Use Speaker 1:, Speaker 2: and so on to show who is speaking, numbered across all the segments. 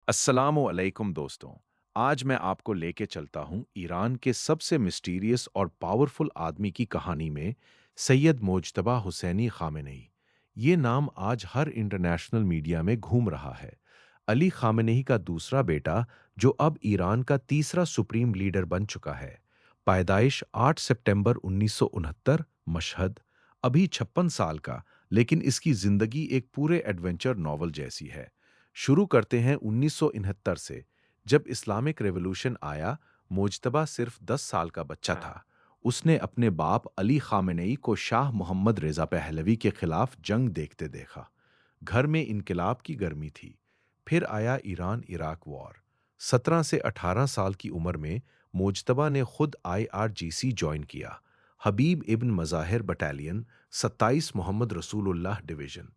Speaker 1: अस्सलामुअलैकुम दोस्तों। आज मैं आपको लेके चलता हूँ ईरान के सबसे मिस्टीरियस और पावरफुल आदमी की कहानी में, सैयद मुज्तबा हुसैनी खामेनेई। ये नाम आज हर इंटरनेशनल मीडिया में घूम रहा है। अली खामेनेई का दूसरा बेटा, जो अब ईरान का तीसरा सुप्रीम लीडर बन चुका है। पैदाइश 8 सितंबर 1969, मशहद। अभी 56 साल का, लेकिन इसकी जिंदगी एक पूरे एडवेंचर नॉवल जैसी है। शुरू करते हैं 1969 से, जब इस्लामिक रेवोल्यूशन आया। मुज्तबा सिर्फ 10 साल का बच्चा था। उसने अपने बाप अली खामेनेई को शाह मोहम्मद रेजा पहलवी के खिलाफ जंग देखते देखा। घर में इनकलाब की गर्मी थी। फिर आया ईरान इराक वॉर। 17 से 18 साल की उम्र में मुज्तबा ने खुद IRGC ज्वाइन किया। हबीब इब्न मज़ाहिर बटालियन, 27 मोहम्मद रसूलुल्लाह डिवीजन।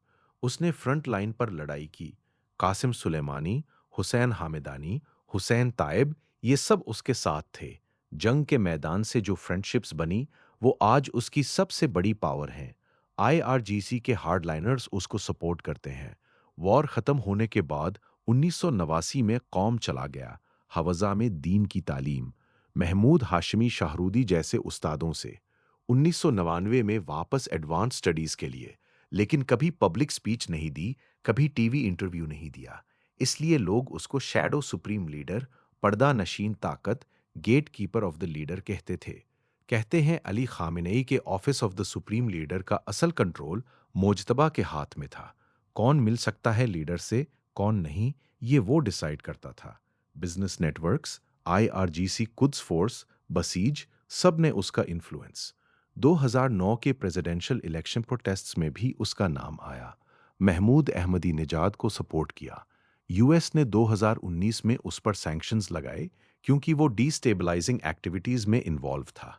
Speaker 1: उसने फ्रंट लाइन पर लड़ाई की। कासिम सुलेमानी, हुसैन हामिदानी, हुसैन ताइब, ये सब उसके साथ थे। जंग के मैदान से जो फ्रेंडशिप्स बनी, वो आज उसकी सबसे बड़ी पावर हैं। IRGC के हार्डलाइनर्स उसको सपोर्ट करते हैं। वॉर खत्म होने के बाद 1989 में कौम चला गया। हवज़ा में दीन की तालीम, महमूद हाशमी शाहरूदी जैसे उस्तादों से। 1999 में वापस एडवांस स्टडीज के लिए, लेकिन कभी पब्लिक स्पीच नहीं दी, कभी टीवी इंटरव्यू नहीं दिया। इसलिए लोग उसको शैडो सुप्रीम लीडर, पर्दा नशीन ताकत, gatekeeper of the leader कहते थे। कहते हैं अली खामेनेई के office of the supreme leader का असल कंट्रोल मुज्तबा के हाथ में था। कौन मिल सकता है लीडर से, कौन नहीं, ये वो डिसाइड करता था। Business networks, IRGC Quds force, buses, सब ने उसका इन्फ्लुएंस। 2009 के प्रेसिडेंशियल इलेक्शन प्रोटेस्ट्स में भी उसका नाम आया। महमूद अहमदी निजाद को सपोर्ट किया। यूएस ने 2019 में उस पर सैंक्शंस लगाए, क्योंकि वो डीस्टेबलाइजिंग एक्टिविटीज में इन्वॉल्व था।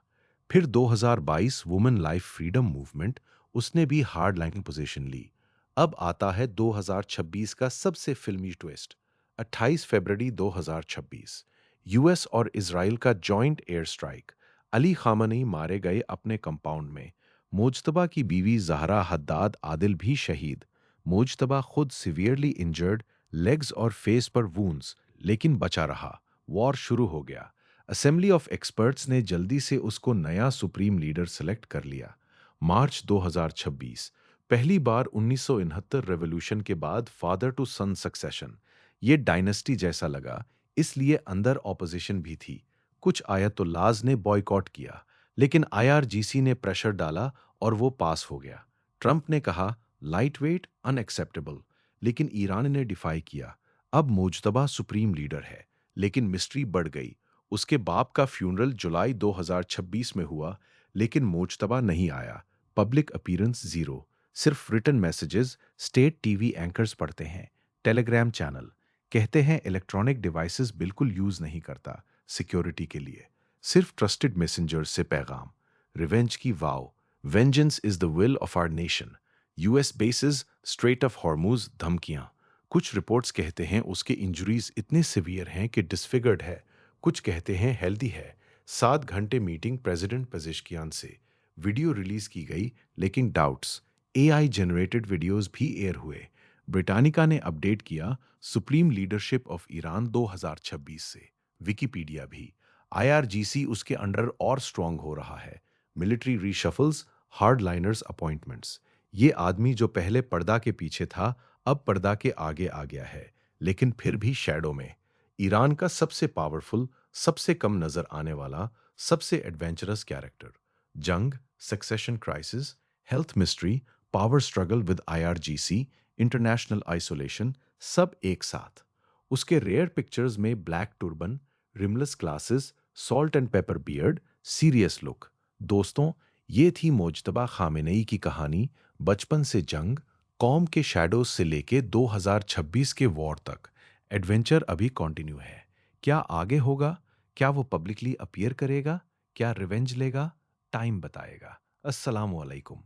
Speaker 1: फिर 2022 वुमेन लाइफ फ्रीडम मूवमेंट, उसने भी हार्ड लाइन पोजीशन ली। अब आता है 2026 का सबसे फिल्मी ट्विस्ट। 28 फरवरी 2026, यूएस और इजराइल का joint air strike. Ali Khamenei मारे गए अपने कंपाउंड में। मुज्तबा की बीवी ज़हरा हद्दाद आदिल भी शहीद। मुज्तबा खुद सिवियरली इंजर्ड, लेग्स और फेस पर वूंड्स, लेकिन बचा रहा। वॉर शुरू हो गया। असेंबली ऑफ एक्सपर्ट्स ने जल्दी से उसको नया सुप्रीम लीडर सेलेक्ट कर लिया। मार्च 2026, पहली बार 1969 रेवोल्यूशन के बाद फादर टू सन सक्सेशन। ये डायनेस्टी जैसा लगा, इसलिए अंदर ऑपोजिशन भी थी। कुछ आयतुल्लाज ने बॉयकॉट किया, लेकिन IRGC ने प्रेशर डाला और वो पास हो गया। ट्रंप ने कहा लाइट वेट अनएक्सेप्टेबल, लेकिन ईरान ने डिफाई किया। अब मुज्तबा सुप्रीम लीडर है, लेकिन मिस्ट्री बढ़ गई। उसके बाप का फ्यूनरल जुलाई 2026 में हुआ, लेकिन मुज्तबा नहीं आया। Public appearance zero. सिर्फ written messages, state TV anchors पढ़ते हैं, टेलीग्राम चैनल। कहते हैं इलेक्ट्रॉनिक डिवाइसेस बिल्कुल यूज नहीं करता सिक्योरिटी के लिए, सिर्फ ट्रस्टेड मैसेंजर्स से पैगाम। रिवेंज की vow, vengeance is the will of our nation. US bases, strait of Hormuz, धमकियां। कुछ रिपोर्ट्स कहते हैं उसके इंजरीज इतने सिवियर हैं कि डिसफिगर्ड है। कुछ कहते हैं हेल्दी है। 7 घंटे मीटिंग प्रेसिडेंट पेजेश्कियान से। वीडियो रिलीज की गई, लेकिन डाउट्स। AI जनरेटेड वीडियोस भी एयर हुए। ब्रिटानिका ने अपडेट किया, सुप्रीम लीडरशिप ऑफ ईरान 2026 से। विकिपीडिया भी। IRGC उसके अंडर और स्ट्रांग हो रहा है। Military reshuffles, hardliners appointments. ये आदमी जो पहले पर्दा के पीछे था, अब पर्दा के आगे आ गया है, लेकिन फिर भी शैडो में। ईरान का सबसे पावरफुल, सबसे कम नजर आने वाला, सबसे एडवेंचरस कैरेक्टर। जंग, succession crisis, health mystery, power struggle with IRGC, international isolation, सब एक साथ। उसके रेयर पिक्चर्स में black turban, rimless glasses, salt and paper beard, serious look. दोस्तों, ये थी मुज्तबा खामेनेई की कहानी। बचपन से जंग, कौम के शैडोज से लेके 2026 के वॉर तक। एडवेंचर अभी कंटिन्यू है। क्या आगे होगा? क्या वो पब्लिकली अपीयर करेगा? क्या रिवेंज लेगा? टाइम बताएगा। अस्सलामुअलैकुम।